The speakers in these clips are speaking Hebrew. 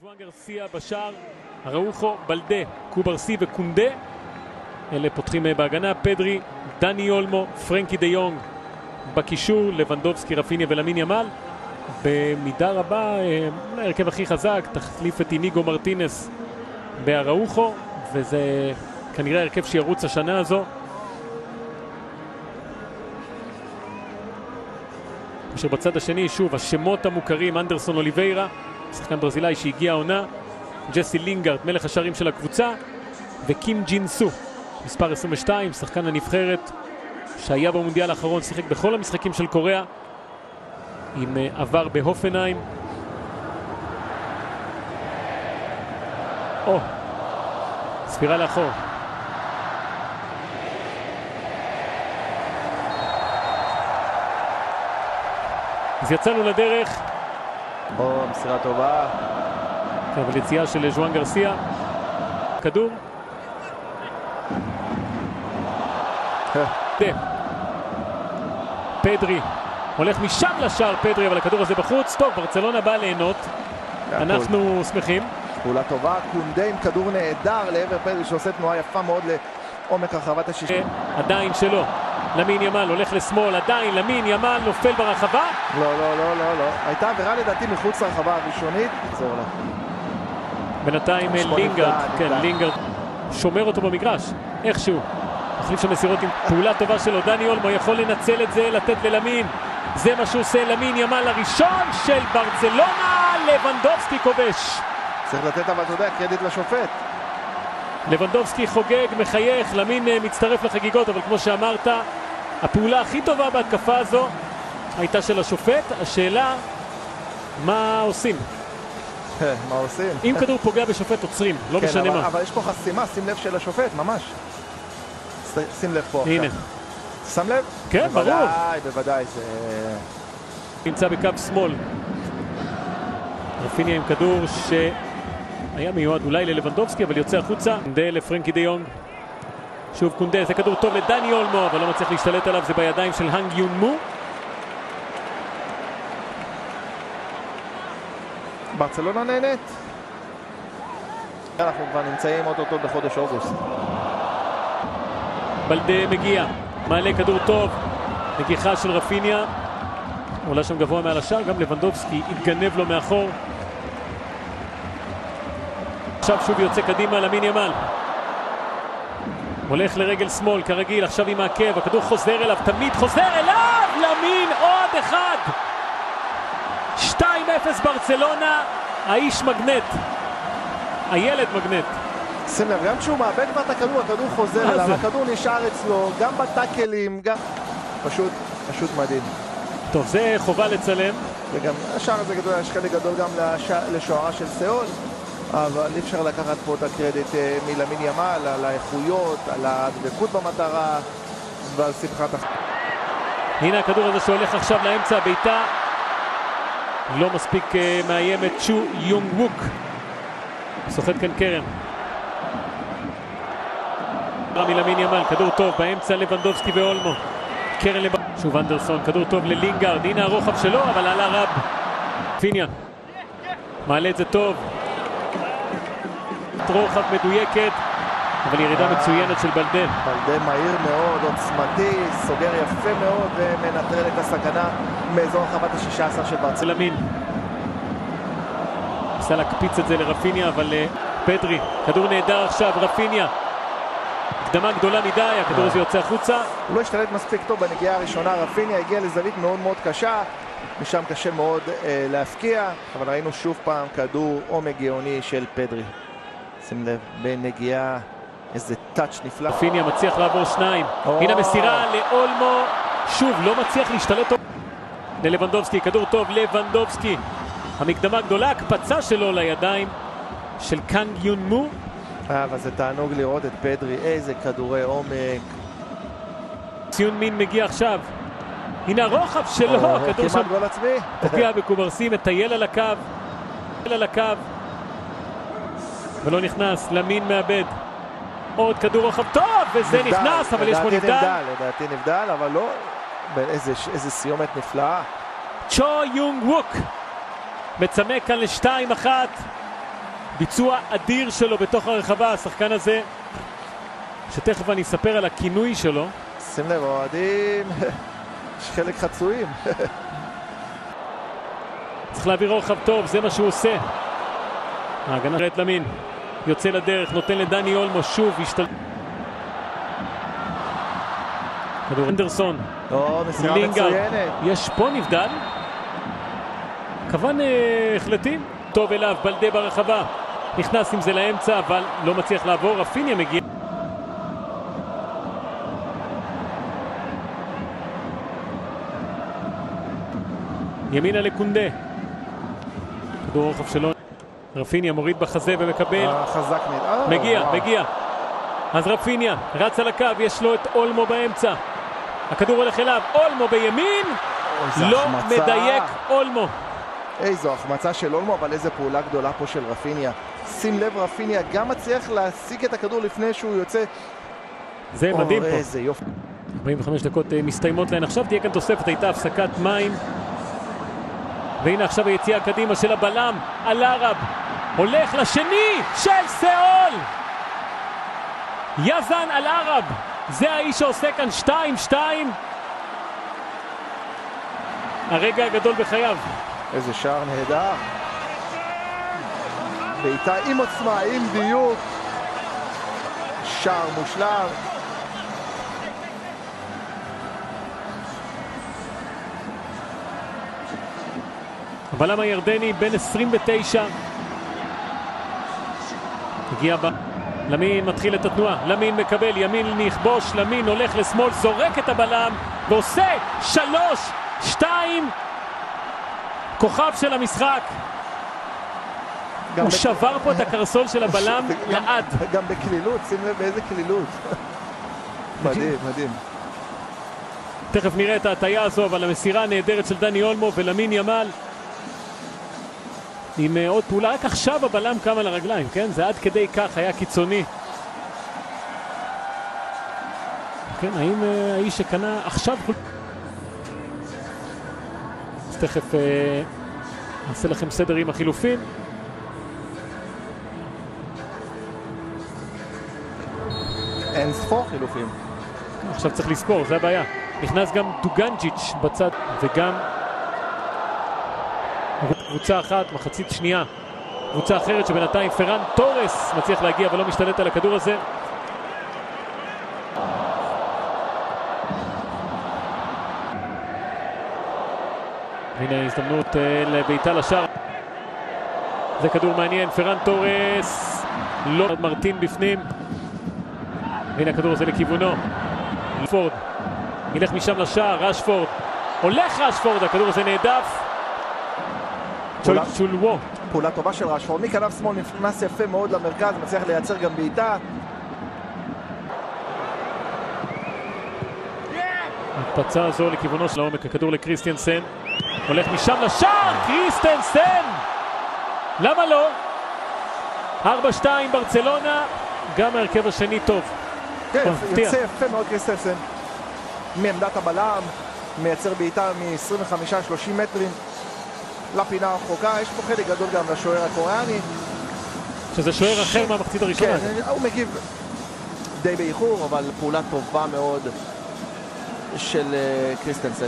ז'ואן גרסיה בשער, אראוחו, בלדה, קוברסי וקונדה. אלה פותחים בהגנה, פדרי, דני אולמו, פרנקי דה יונג בקישור, לבנדובסקי, רפיניה ולמין ימל. במידה רבה, ההרכב הכי חזק, תחליף את איניגו מרטינס באראוחו, וזה כנראה הרכב שירוץ השנה הזו. כאשר בצד השני, שוב, השמות המוכרים, אנדרסון אוליביירה, שחקן ברזילאי שהגיע העונה, ג'סי לינגארד, מלך השערים של הקבוצה, וקים ג'ין סו, מספר 22, שחקן הנבחרת שהיה במונדיאל האחרון, שיחק בכל המשחקים של קוריאה, עם עבר בהופנהיים. ספירה לאחור. אז יצאנו לדרך. מסירה טובה. אבל יציאה של ז'ואן גרסיה. כדור. פדרי. הולך משם לשער פדרי, אבל הכדור הזה בחוץ. טוב, ברצלונה באה ליהנות. אנחנו שמחים. פעולה טובה. קונדה עם כדור נהדר לעבר פדרי שעושה תנועה יפה מאוד לעומק הרחבת השישים. עדיין שלו. למין ימל הולך לשמאל, עדיין למין ימל נופל ברחבה. לא. הייתה עבירה לדעתי מחוץ לרחבה הראשונית. נחזור לה. בינתיים לינגארד, לינגארד שומר אותו במגרש, איכשהו. מחליף שם מסירות עם פעולה טובה שלו, דני אולמו יכול לנצל את זה, לתת ללמין. זה מה שהוא עושה, למין ימל הראשון של ברצלונה, לבנדובסקי כובש. צריך לתת אבל, אתה יודע, קרדיט לשופט. לבנדובסקי חוגג, מחייך, למין מצטרף לחגיגות, אבל כמו שאמרת, הפעולה הכי טובה בהתקפה הזו הייתה של השופט. השאלה, מה עושים? מה עושים? אם כדור פוגע בשופט עוצרים, לא משנה מה. אבל יש פה חסימה, שים לב של השופט, ממש. שים לב פה. הנה. שם לב? כן, ברור. בוודאי. נמצא בקו שמאל. רפיניה עם כדור שהיה מיועד אולי ללבנדובסקי, אבל יוצא החוצה. קונדה לפרנקי דה יונג. שוב קונדה, זה כדור טוב לדני אולמו, אבל לא מצליח להשתלט עליו, זה בידיים של האנג יון מו. ברצלונה נהנית. אנחנו כבר נמצאים אותו בחודש אוגוסט. בלדה מגיע, מעלה כדור טוב, נגיחה של רפיניה, עולה שם גבוה מעל השער, גם לבנדובסקי התגנב לו מאחור. עכשיו שוב יוצא קדימה למין ימל. הולך לרגל שמאל כרגיל, עכשיו עם העקב, הכדור חוזר אליו, תמיד חוזר אליו, למין עוד אחד. 2-0 ברצלונה, האיש מגנט, הילד מגנט. שים לב, גם כשהוא מאבד כבר את הכדור, הכדור חוזר אליו, הכדור נשאר אצלו, גם בטאקלים, גם... פשוט מדהים. טוב, זה חובה לצלם. וגם השער הזה גדול, יש חלק גדול גם לשוערה של סאול, אבל אי אפשר לקחת פה את הקרדיט מלמין ימל, על האיכויות, על הדבקות במטרה, ועל שמחת החיים. הנה הכדור הזה שהולך עכשיו לאמצע, ביתה לא מספיק מאיימת, צ'ו יונג ווק. סוחט כאן קרן. מלמין ימל, כדור טוב, באמצע לבנדובסקי ואולמו. קרן שוב אנדרסון, כדור טוב ללינגארד, הנה הרוחב שלו, אבל עלה רב. פיניה, מעלה את זה טוב. רוחב מדויקת, אבל ירידה מצוינת של בלדה. בלדה מהיר מאוד, עוצמתי, סוגר יפה מאוד ומנטרל את הסכנה מאזור הרחבת ה-16 של ברצלונה. למין. ניסה להקפיץ את זה לרפיניה, אבל פדרי, כדור נהדר עכשיו, רפיניה. הקדמה גדולה מדי, הכדור הזה יוצא החוצה. הוא לא השתלט מספיק טוב בנגיעה הראשונה, רפיניה הגיע לזווית מאוד מאוד קשה, משם קשה מאוד להפקיע, אבל ראינו שוב פעם כדור עומק גאוני של פדרי. שים לב, בנגיעה, איזה טאץ' נפלא. רפיניה מצליח לעבור שניים, הנה מסירה לאולמו, שוב לא מצליח להשתלט טוב. ללבנדובסקי, כדור טוב, לבנדובסקי. המקדמה גדולה, הקפצה שלו לידיים של קאנג יון מו. אבל זה תענוג לראות את פדרי, איזה כדורי עומק. ציון מין מגיע עכשיו, הנה הרוחב שלו, כדור שם גול עצמי. פוגע בקוברסי, מטייל על הקו, ולא נכנס, למין מאבד. עוד כדור רוחב טוב, וזה נכנס, אבל יש פה נבדל. לדעתי נבדל, אבל לא, איזה סיומת נפלאה. צ'ו יונג ווק מצמק כאן ל2-1, ביצוע אדיר שלו בתוך הרחבה, השחקן הזה, שתכף אני אספר על הכינוי שלו. שים לב, אוהדים, יש חלק חצויים. צריך להעביר רוחב טוב, זה מה שהוא עושה. ההגנה רט למין, יוצא לדרך, נותן לדני אולמו, שוב השתל... כדור אנדרסון, מסירה מצוינת. יש פה נבדל. כוון החלטים. טוב אליו, בלדה ברחבה. נכנס עם זה לאמצע, אבל לא מצליח לעבור. רפיניה מגיע. ימינה לקונדה. כדור רוחב שלו. רפיניה מוריד בחזה ומקבל. חזק מדי. מגיע. אז רפיניה רץ על הקו, יש לו את אולמו באמצע. הכדור הולך אליו, אולמו בימין. לא מדייק אולמו. איזו החמצה של אולמו, אבל איזו פעולה גדולה פה של רפיניה. שים לב, רפיניה גם מצליח להשיג את הכדור לפני שהוא יוצא. זה מדהים פה. איזה יופי. 45 דקות מסתיימות להן עכשיו, תהיה כאן תוספת, הייתה הפסקת מים. והנה עכשיו היציאה קדימה של הבלם, אל-ערב. הולך לשני של סאול. יזן אל-ערב. זה האיש שעושה כאן 2-2. הרגע הגדול בחייו. איזה שער נהדר. בעיטה עם עוצמה, עם דיוק. שער מושלם. הבלם הירדני בן 29. הגיע למין, מתחיל את התנועה. למין מקבל, ימין נכבוש, למין הולך לשמאל, זורק את הבלם ועושה 3-2. כוכב של המשחק. הוא שבר פה את הקרסול של הבלם לעד. גם בקלילות, שים לב באיזה קלילות. מדהים. תכף נראה את ההטיה הזו, אבל המסירה הנהדרת של דני אולמו ולמין ימל. עם עוד פעולה, רק עכשיו הבלם קם על הרגליים, כן? זה עד כדי כך היה קיצוני. כן, האם האיש שקנה עכשיו... אז תכף נעשה לכם סדר עם החילופים. אין ספור חילופים. עכשיו צריך לזכור, זה הבעיה. נכנס גם דוגנג'יץ' בצד, וגם קבוצה אחת, מחצית שנייה. קבוצה אחרת שבינתיים פרן טורס מצליח להגיע ולא משתלט על הכדור הזה. הנה הזדמנות לביתה לשער. זה כדור מעניין, פרן טורס. לא מרטין בפנים. והנה הכדור הזה לכיוונו. פורד. ילך משם לשער, רשפורד. הולך רשפורד, הכדור הזה נעדף. צ'ולוו. פעולה טובה של רשפורד. מכנף שמאל נכנס יפה מאוד למרכז, מצליח לייצר גם בעיטה. הקפצה הזו לכיוונו של העומק, הכדור לקריסטיאנסן. הולך משם לשער, קריסטיאנסן! למה לא? 4-2 ברצלונה, גם ההרכב השני טוב. כן, יוצא יפה מאוד קריסטיאנסן. מעמדת הבלם, מייצר בעיטה מ-25-30 מטרים לפינה הרחוקה. יש פה חלק גדול גם לשוער הקוריאני. שזה שוער אחר מהמחצית הראשונה. כן, הוא מגיב די באיחור, אבל פעולה טובה מאוד של קריסטיאנסן.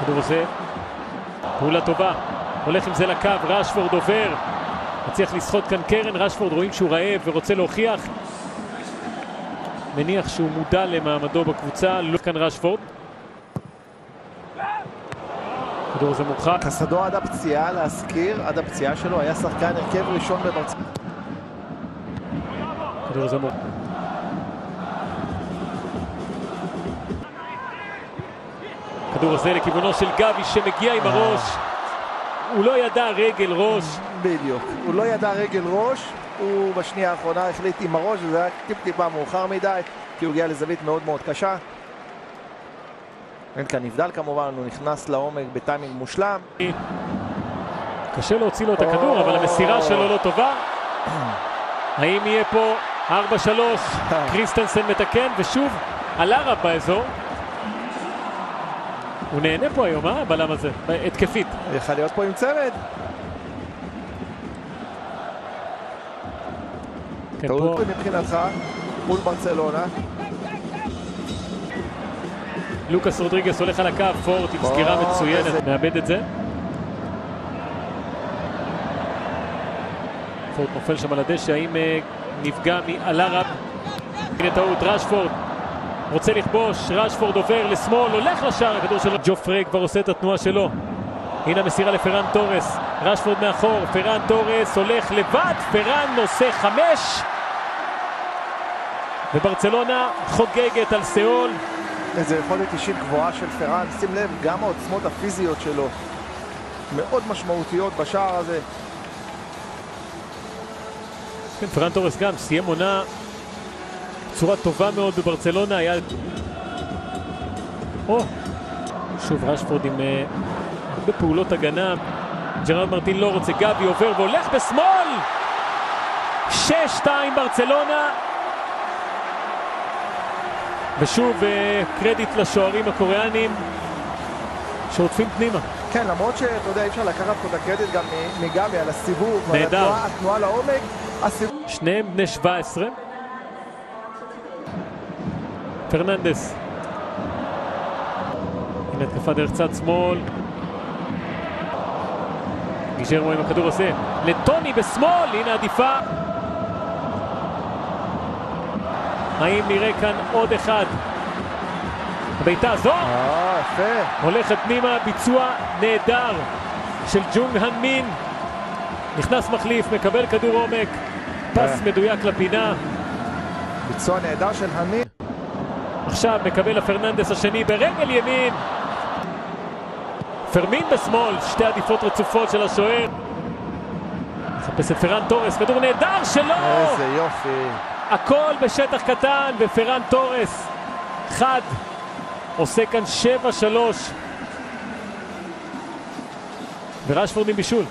כדור הזה, פעולה טובה, הולך עם זה לקו, רשפורד עובר, מצליח לסחוט כאן קרן, רשפורד רואים שהוא רעב ורוצה להוכיח, מניח שהוא מודע למעמדו בקבוצה, לא כאן רשפורד. כדור הזה מורחק. קסדו עד הפציעה, להזכיר, עד הפציעה שלו היה שחקן הרכב ראשון בברצלונה. כדור הזה מורחק. כדור הזה לכיוונו של גבי שמגיע עם הראש. הוא לא ידע רגל ראש. בדיוק. הוא לא ידע רגל ראש. הוא בשנייה האחרונה החליט עם הראש, וזה היה טיפה מאוחר מדי, כי הוא הגיע לזווית מאוד מאוד קשה. אין כאן נבדל כמובן, הוא נכנס לעומק בטיימינג מושלם. קשה להוציא לו את הכדור, אבל המסירה שלו לא טובה. האם יהיה פה 4-3? קריסטנסן מתקן, ושוב אל-ערב באזור. הוא נהנה פה היום, הבלם הזה, התקפית. יכול להיות פה עם צמד. כן, טעות פה... מבחינתך, מול ברצלונה. לוקאס רודריגס הולך על הקו, פורט עם סגירה מצוינת, מאבד את זה. פורט נופל שם על הדשא, האם נפגע מאלארב. הנה טעות, רשפורד רוצה לכבוש, רשפורד עובר לשמאל, הולך לשער, הכדור שלו. ג'ופרי כבר עושה את התנועה שלו. הנה המסירה לפרן תורס, רשפורד מאחור, פרן תורס הולך לבד, פרן עושה 5. וברצלונה חוגגת על סאול. איזו יכולת אישית גבוהה של פרן, שים לב, גם העוצמות הפיזיות שלו מאוד משמעותיות בשער הזה. כן, פרן תורס גם סיים עונה בצורה טובה מאוד בברצלונה, היה... שוב רשפורד עם הרבה פעולות הגנה. ג'רארד מרטין לא רוצה, גבי עובר והולך בשמאל. 6-2 ברצלונה. ושוב קרדיט לשוערים הקוריאנים שעוטפים פנימה. כן, למרות שאתה יודע, אי אפשר לקחת פה את הקרדיט גם מגבי על הסיבוב, נהדר. התנועה לעומק. שניהם בני 17. פרננדס. הנה התקפה דרך צד שמאל. גיז'רמו עם הכדור עושה לטוני בשמאל, הנה עדיפה. האם נראה כאן עוד אחד? הביתה הזו יפה. הולכת פנימה, ביצוע נהדר של ג'ונג האן מין. נכנס מחליף, מקבל כדור עומק, פס מדויק לפינה. ביצוע נהדר של האן. עכשיו מקבל הפרננדס השני ברגל ימין. פרמין בשמאל, שתי עדיפות רצופות של השוער. מחפש את פרן תורס, כדור נהדר שלו! איזה יופי. הכל בשטח קטן, ופרן תורס חד עושה כאן 7-3 ורשפורד עם בישול.